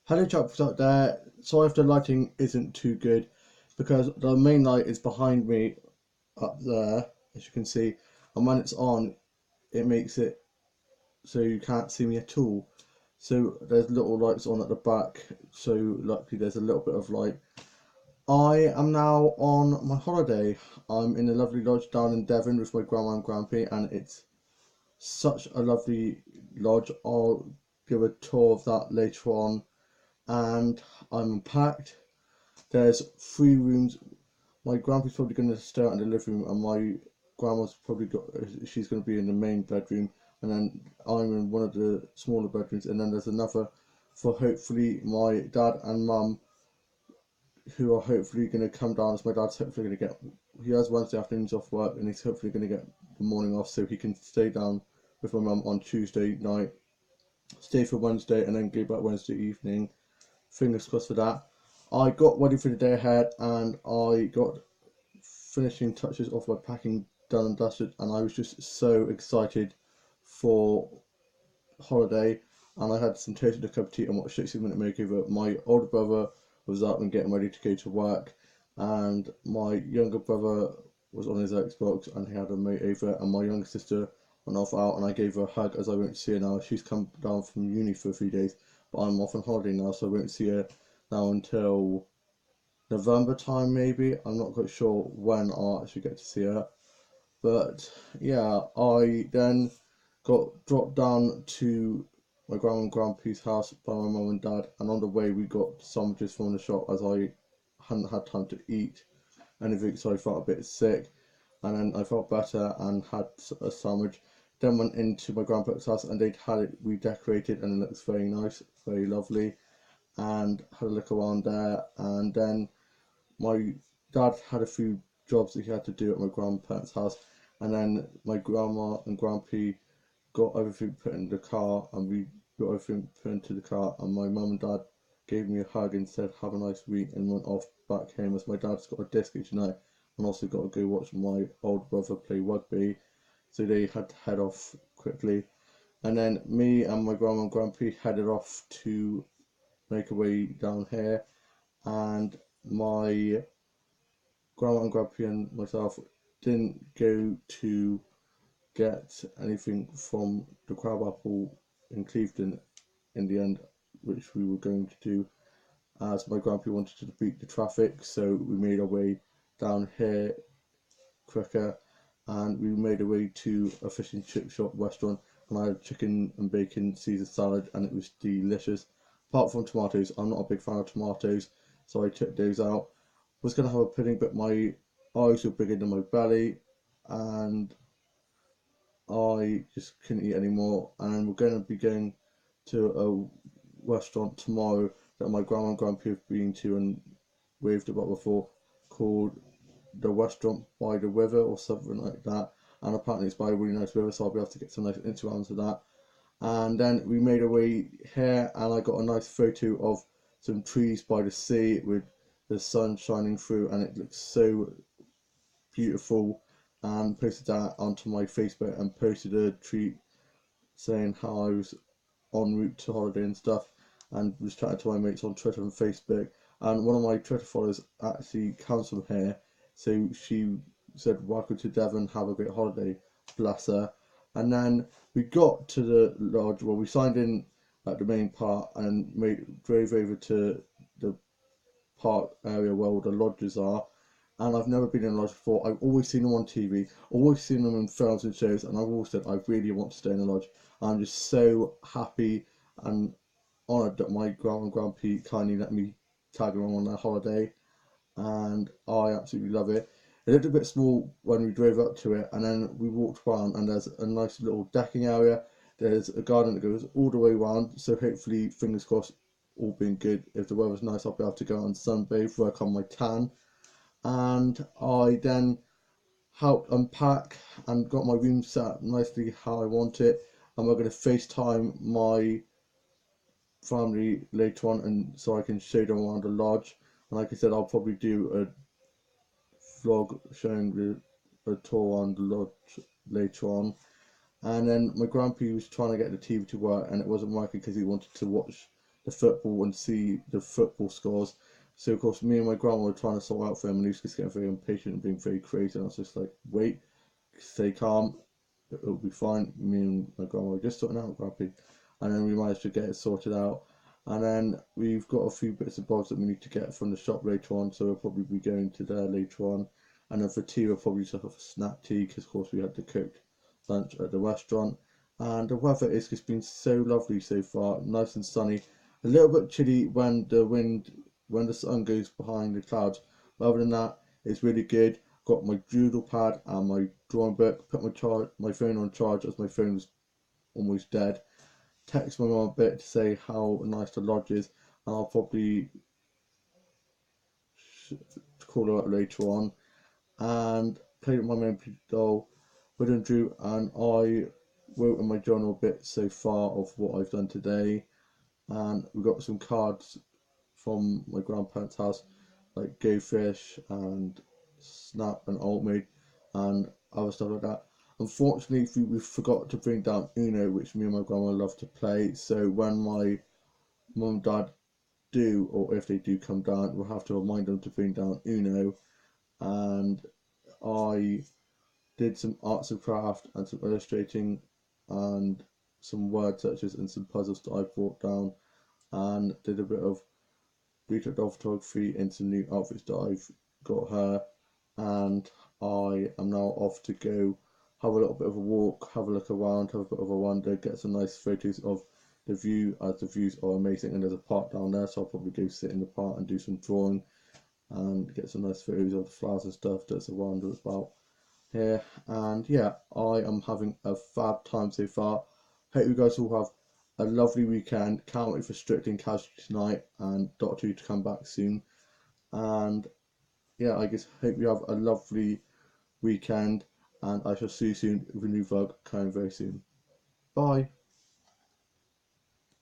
Hello chaps out there. Sorry if the lighting isn't too good because the main light is behind me up there, as you can see, and when it's on it makes it so you can't see me at all. So there's little lights on at the back, so luckily there's a little bit of light. I am now on my holiday. I'm in a lovely lodge down in Devon with my grandma and grandpa, and it's such a lovely lodge. I'll give a tour of that later on, and I'm packed. There's three rooms. My grandpa's probably going to stay out in the living room, and my grandma's probably she's going to be in the main bedroom, and then I'm in one of the smaller bedrooms, and then there's another for hopefully my dad and mum, who are hopefully going to come down, as my dad's hopefully going to get, he has Wednesday afternoons off work, and he's hopefully going to get the morning off so he can stay down with my mum on Tuesday night, stay for Wednesday, and then go back Wednesday evening. Fingers crossed for that. I got ready for the day ahead, and I got finishing touches off my packing done and dusted, and I was just so excited for holiday. And I had some toast and a cup of tea and watched 60-minute makeover. My older brother was up and getting ready to go to work, and my younger brother was on his Xbox and he had a makeover, and my younger sister went off out, and I gave her a hug as I won't see her now. She's come down from uni for a few days, but I'm off on holiday now, so I won't see her now until November time maybe. I'm not quite sure when I'll actually get to see her. But yeah, I then got dropped down to my grandma and grandpa's house by my mum and dad, and on the way we got sandwiches from the shop as I hadn't had time to eat anything, so I felt a bit sick. And then I felt better and had a sandwich. Then went into my grandpa's house, and they'd had it redecorated, and it looks very nice, very lovely, and had a look around there. And then my dad had a few jobs that he had to do at my grandparents' house, and then my grandma and grandpa got everything put in the car, and we got everything put into the car, and my mum and dad gave me a hug and said have a nice week, and went off back home, as my dad's got a disc each night and also got to go watch my old brother play rugby, so they had to head off quickly. And then me and my grandma and grandpa headed off to make a way down here, and my grandma and grandpa and myself didn't go to get anything from the crabapple in Clevedon in the end, which we were going to do, as my grandpa wanted to beat the traffic, so we made our way down here quicker, and we made our way to a fish and chip shop restaurant, and I had chicken and bacon Caesar salad, and it was delicious. Apart from tomatoes, I'm not a big fan of tomatoes, so I took those out. Was going to have a pudding, but my eyes were bigger than my belly, and I just couldn't eat anymore. And we're going to be going to a restaurant tomorrow that my grandma and grandpa have been to and raved about before, called the Restaurant by the River or something like that. And apparently it's by a really nice river, so I'll be able to get some nice Instagrams of that. And then we made our way here, and I got a nice photo of some trees by the sea with the sun shining through, and it looks so beautiful, and posted that onto my Facebook and posted a tweet saying how I was en route to holiday and stuff, and was chatting to my mates on Twitter and Facebook. And one of my Twitter followers actually comes from here, so she said, "Welcome to Devon, have a great holiday," bless her. And then we got to the lodge, well, we signed in at the main part and drove over to the park area where all the lodges are. And I've never been in a lodge before. I've always seen them on TV, always seen them in films and shows, and I've always said I really want to stay in a lodge. I'm just so happy and honoured that my grandma and grandpa kindly let me tag along on their holiday, and I absolutely love it. It looked a bit small when we drove up to it, and then we walked around, and there's a nice little decking area. There's a garden that goes all the way around, so hopefully, fingers crossed, all being good, if the weather's nice, I'll be able to go out and sunbathe, work on my tan. And I then helped unpack and got my room set up nicely how I want it. And we're going to FaceTime my family later on, and so I can show them around the lodge. And like I said, I'll probably do a vlog showing a tour on the lodge later on. And then my grandpa was trying to get the TV to work, and it wasn't working because he wanted to watch the football and see the football scores. So of course me and my grandma were trying to sort out for him, and he was just getting very impatient and being very crazy, and I was just like, wait, stay calm, it'll be fine. Me and my grandma were just sorting out Grumpy, and then we managed to get it sorted out. And then we've got a few bits and bobs that we need to get from the shop later on, so we'll probably be going to there later on. And then for tea, we'll probably just have a snack tea, because of course we had the cooked lunch at the restaurant. And the weather is just been so lovely so far, nice and sunny. A little bit chilly when the sun goes behind the clouds. But other than that, it's really good. Got my doodle pad and my drawing book. Put my phone on charge as my phone was almost dead. Text my mum a bit to say how nice the lodge is, and I'll probably call her up later on. And played with my memory doll, with Drew, and I wrote in my journal a bit so far of what I've done today. And we got some cards from my grandparents' house, like Go Fish and Snap and Altmead and other stuff like that. Unfortunately, we forgot to bring down Uno, which me and my grandma love to play. So when my mum and dad do, or if they do come down, we'll have to remind them to bring down Uno. And I did some arts and craft and some illustrating and some word searches and some puzzles that I brought down, and did a bit of retail doll photography in some new outfits that I've got her. And I am now off to go have a little bit of a walk, have a look around, have a bit of a wander, get some nice photos of the view, as the views are amazing. And there's a park down there, so I'll probably go sit in the park and do some drawing and get some nice photos of the flowers and stuff that's around about here. And yeah, I am having a fab time so far. Hope you guys all have a lovely weekend. Can't wait for Strict and Casual tonight and Doctor Who to come back soon. And yeah, I just hope you have a lovely weekend, and I shall see you soon with a new vlog coming very soon. Bye.